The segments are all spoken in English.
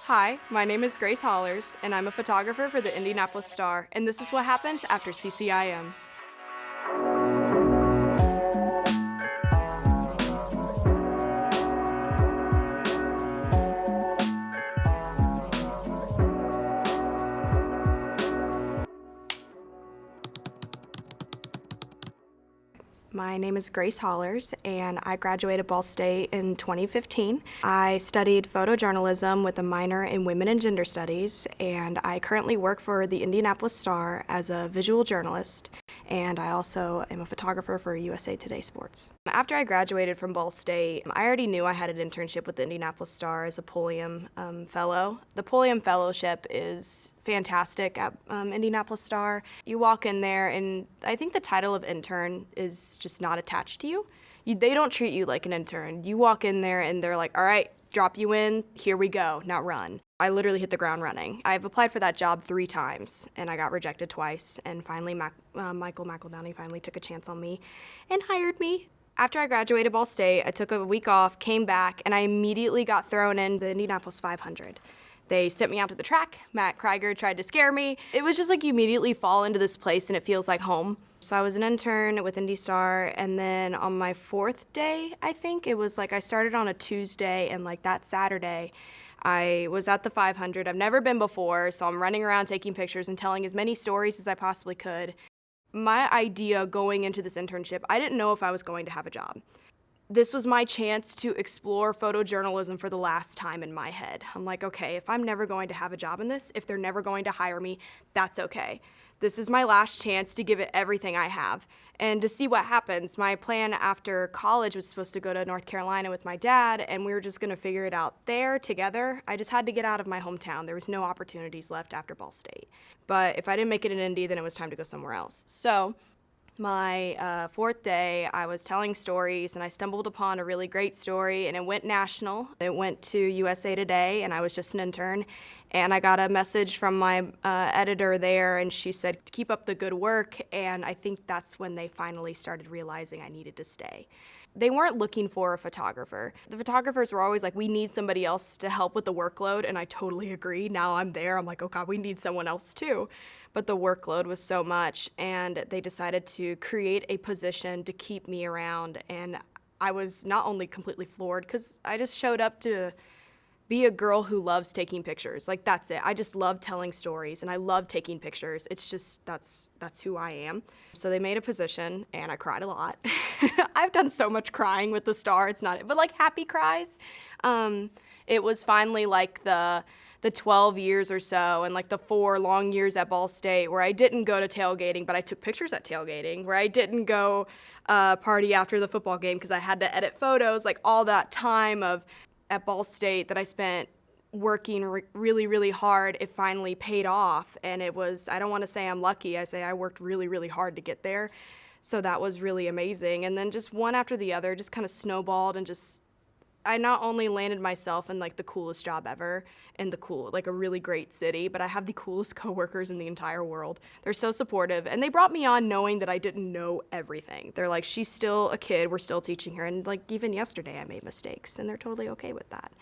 Hi, my name is Grace Hollars, and I'm a photographer for the Indianapolis Star, and this is what happens after CCIM. My name is Grace Hollars, and I graduated Ball State in 2015. I studied photojournalism with a minor in women and gender studies, and I currently work for the Indianapolis Star as a visual journalist, and I also am a photographer for USA Today Sports. After I graduated from Ball State, I already knew I had an internship with the Indianapolis Star as a Pulliam Fellow. The Pulliam Fellowship is fantastic at Indianapolis Star. You walk in there, and I think the title of intern is just not attached to you. They don't treat you like an intern. You walk in there, and they're like, all right, drop you in, here we go, now run. I literally hit the ground running. I've applied for that job 3 times, and I got rejected twice, and finally Michael McEldowney finally took a chance on me and hired me. After I graduated Ball State, I took a week off, came back, and I immediately got thrown in the Indianapolis 500. They sent me out to the track. Matt Krieger tried to scare me. It was just like you immediately fall into this place and it feels like home. So I was an intern with IndyStar, and then on my 4th day, I think, it was like I started on a Tuesday, and like that Saturday, I was at the 500. I've never been before, so I'm running around taking pictures and telling as many stories as I possibly could. My idea going into this internship, I didn't know if I was going to have a job. This was my chance to explore photojournalism for the last time in my head. I'm like, okay, if I'm never going to have a job in this, if they're never going to hire me, that's okay. This is my last chance to give it everything I have and to see what happens. My plan after college was supposed to go to North Carolina with my dad, and we were just gonna figure it out there together. I just had to get out of my hometown. There was no opportunities left after Ball State. But if I didn't make it in Indy, then it was time to go somewhere else. So my 4th day, I was telling stories, and I stumbled upon a really great story, and it went national. It went to USA Today, and I was just an intern. And I got a message from my editor there, and she said, keep up the good work. And I think that's when they finally started realizing I needed to stay. They weren't looking for a photographer. The photographers were always like, we need somebody else to help with the workload, and I totally agree. Now I'm there, I'm like, oh God, we need someone else too. But the workload was so much, and they decided to create a position to keep me around, and I was not only completely floored, because I just showed up to be a girl who loves taking pictures. Like, that's it. I just love telling stories, and I love taking pictures. It's just, that's who I am. So they made a position, and I cried a lot. I've done so much crying with the Star, it's not, but like happy cries. It was finally like the 12 years or so, and like the 4 long years at Ball State where I didn't go to tailgating, but I took pictures at tailgating, where I didn't go party after the football game because I had to edit photos, like all that time at Ball State that I spent working really, really hard, it finally paid off. And it was, I don't want to say I'm lucky, I say I worked really, really hard to get there. So that was really amazing. And then just one after the other just kind of snowballed, and just, I not only landed myself in like the coolest job ever and like a really great city, but I have the coolest coworkers in the entire world. They're so supportive, and they brought me on knowing that I didn't know everything. They're like, she's still a kid, we're still teaching her, and like even yesterday I made mistakes, and they're totally okay with that.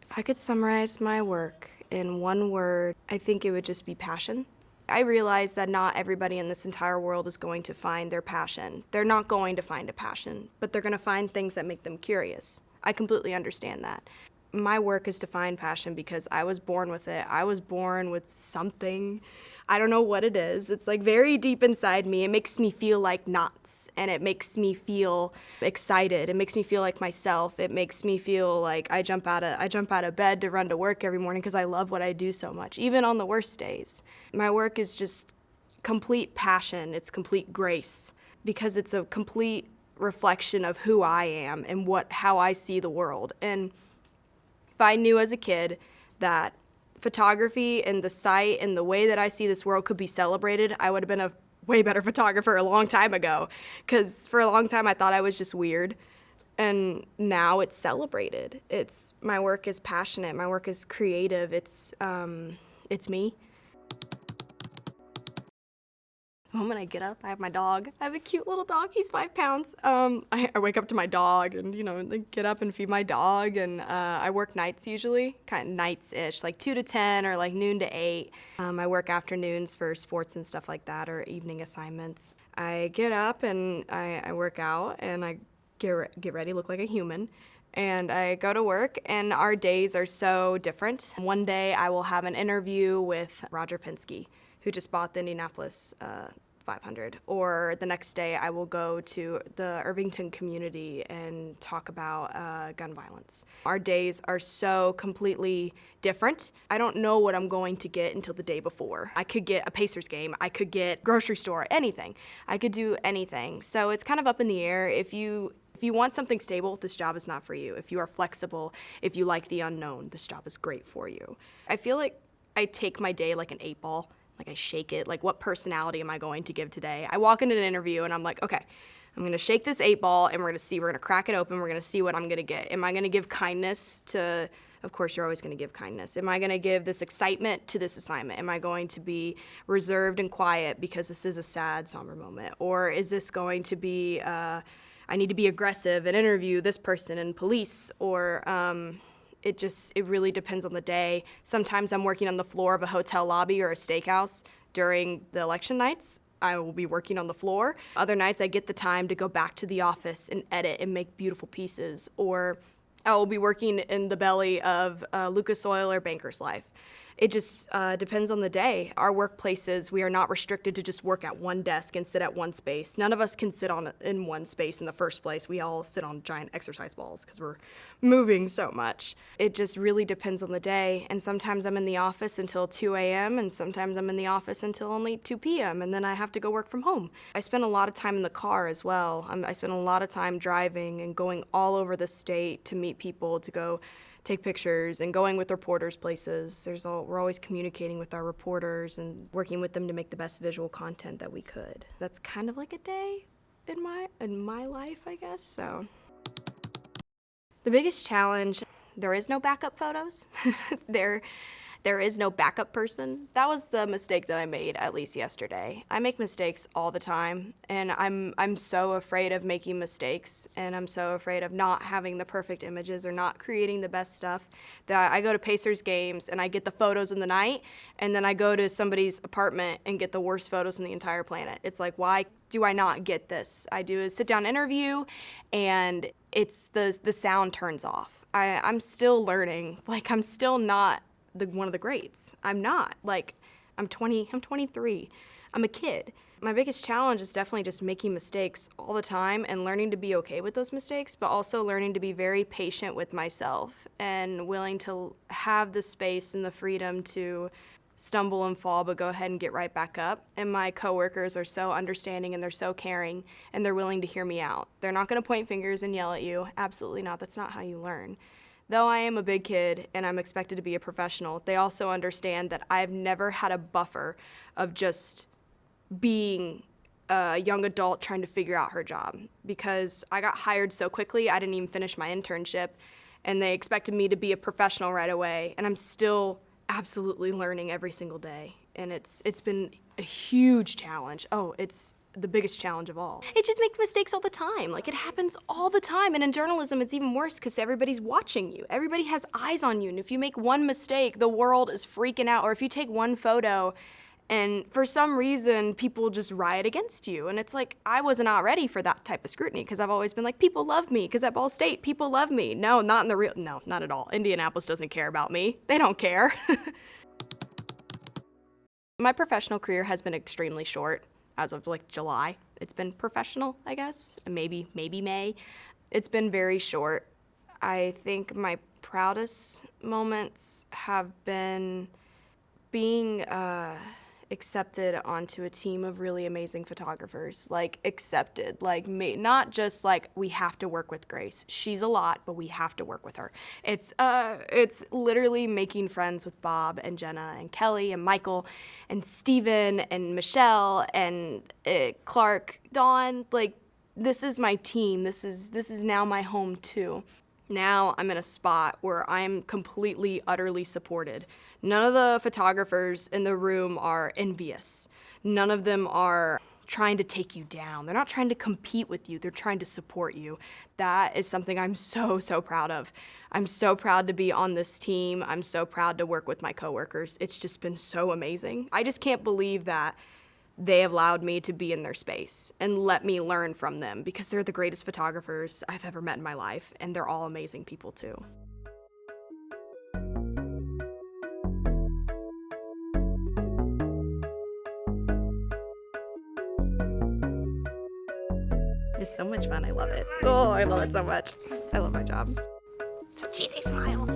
If I could summarize my work in one word, I think it would just be passion. I realize that not everybody in this entire world is going to find their passion. They're not going to find a passion, but they're going to find things that make them curious. I completely understand that. My work is to find passion because I was born with it. I was born with something. I don't know what it is. It's like very deep inside me. It makes me feel like knots, and it makes me feel excited. It makes me feel like myself. It makes me feel like I jump out of bed to run to work every morning because I love what I do so much, even on the worst days. My work is just complete passion. It's complete grace, because it's a complete reflection of who I am and how I see the world. And if I knew as a kid that photography and the sight and the way that I see this world could be celebrated, I would have been a way better photographer a long time ago, because for a long time I thought I was just weird, and now it's celebrated. My work is passionate, my work is creative, it's me. moment I get up, I have my dog. I have a cute little dog. He's 5 pounds. I wake up to my dog and, like get up and feed my dog. And I work nights usually, kind of nights-ish, like 2 to 10 or like noon to 8. I work afternoons for sports and stuff like that, or evening assignments. I get up and I work out and I get ready, look like a human. And I go to work, and our days are so different. One day I will have an interview with Roger Penske, who just bought the Indianapolis 500. Or the next day I will go to the Irvington community and talk about gun violence. Our days are so completely different. I don't know what I'm going to get until the day before. I could get a Pacers game, I could get grocery store, anything. I could do anything. So it's kind of up in the air. If you want something stable, this job is not for you. If you are flexible, if you like the unknown, this job is great for you. I feel like I take my day like an 8-ball. Like I shake it, like what personality am I going to give today? I walk into an interview and I'm like, okay, I'm gonna shake this 8-ball and we're gonna crack it open, we're gonna see what I'm gonna get. Am I gonna give kindness to, of course you're always gonna give kindness. Am I gonna give this excitement to this assignment? Am I going to be reserved and quiet because this is a sad, somber moment? Or is this going to be, I need to be aggressive and interview this person in police? Or, it really depends on the day. Sometimes I'm working on the floor of a hotel lobby or a steakhouse during the election nights. I will be working on the floor. Other nights I get the time to go back to the office and edit and make beautiful pieces. Or I will be working in the belly of Lucas Oil or Banker's Life. It just depends on the day. Our workplaces, we are not restricted to just work at one desk and sit at one space. None of us can sit in one space in the first place. We all sit on giant exercise balls because we're moving so much. It just really depends on the day. And sometimes I'm in the office until 2 a.m. and sometimes I'm in the office until only 2 p.m. and then I have to go work from home. I spend a lot of time in the car as well. I spend a lot of time driving and going all over the state to meet people, to go take pictures and going with reporters places. We're always communicating with our reporters and working with them to make the best visual content that we could. That's kind of like a day in my life, I guess. So the biggest challenge, there is no backup photos. There is no backup person. That was the mistake that I made, at least yesterday. I make mistakes all the time, and I'm so afraid of making mistakes, and I'm so afraid of not having the perfect images or not creating the best stuff that I go to Pacers games and I get the photos in the night, and then I go to somebody's apartment and get the worst photos on the entire planet. It's like, why do I not get this? I do a sit-down interview, and it's the sound turns off. I'm still learning. Like, I'm still not one of the greats. I'm not. Like, I'm 23. I'm a kid. My biggest challenge is definitely just making mistakes all the time and learning to be okay with those mistakes, but also learning to be very patient with myself and willing to have the space and the freedom to stumble and fall, but go ahead and get right back up. And my coworkers are so understanding and they're so caring and they're willing to hear me out. They're not gonna point fingers and yell at you. Absolutely not. That's not how you learn. Though I am a big kid and I'm expected to be a professional, they also understand that I've never had a buffer of just being a young adult trying to figure out her job. Because I got hired so quickly, I didn't even finish my internship, and they expected me to be a professional right away, and I'm still absolutely learning every single day. And it's been a huge challenge. Oh, it's the biggest challenge of all. It just makes mistakes all the time. Like, it happens all the time. And in journalism, it's even worse because everybody's watching you. Everybody has eyes on you. And if you make one mistake, the world is freaking out. Or if you take one photo and for some reason, people just riot against you. And it's like, I was not ready for that type of scrutiny because I've always been like, people love me because at Ball State, people love me. No, not at all. Indianapolis doesn't care about me. They don't care. My professional career has been extremely short. As of like July, it's been professional, I guess, maybe May. It's been very short. I think my proudest moments have been being accepted onto a team of really amazing photographers. Like, accepted, like me, not just like we have to work with Grace. She's a lot, but we have to work with her. It's literally making friends with Bob and Jenna and Kelly and Michael and Steven and Michelle and Clark, Dawn. Like, this is my team. This is now my home too. Now I'm in a spot where I'm completely, utterly supported. None of the photographers in the room are envious. None of them are trying to take you down. They're not trying to compete with you. They're trying to support you. That is something I'm so, so proud of. I'm so proud to be on this team. I'm so proud to work with my coworkers. It's just been so amazing. I just can't believe that they have allowed me to be in their space and let me learn from them, because they're the greatest photographers I've ever met in my life, and they're all amazing people too. It's so much fun. I love it. Oh, I love it so much. I love my job. It's a cheesy smile.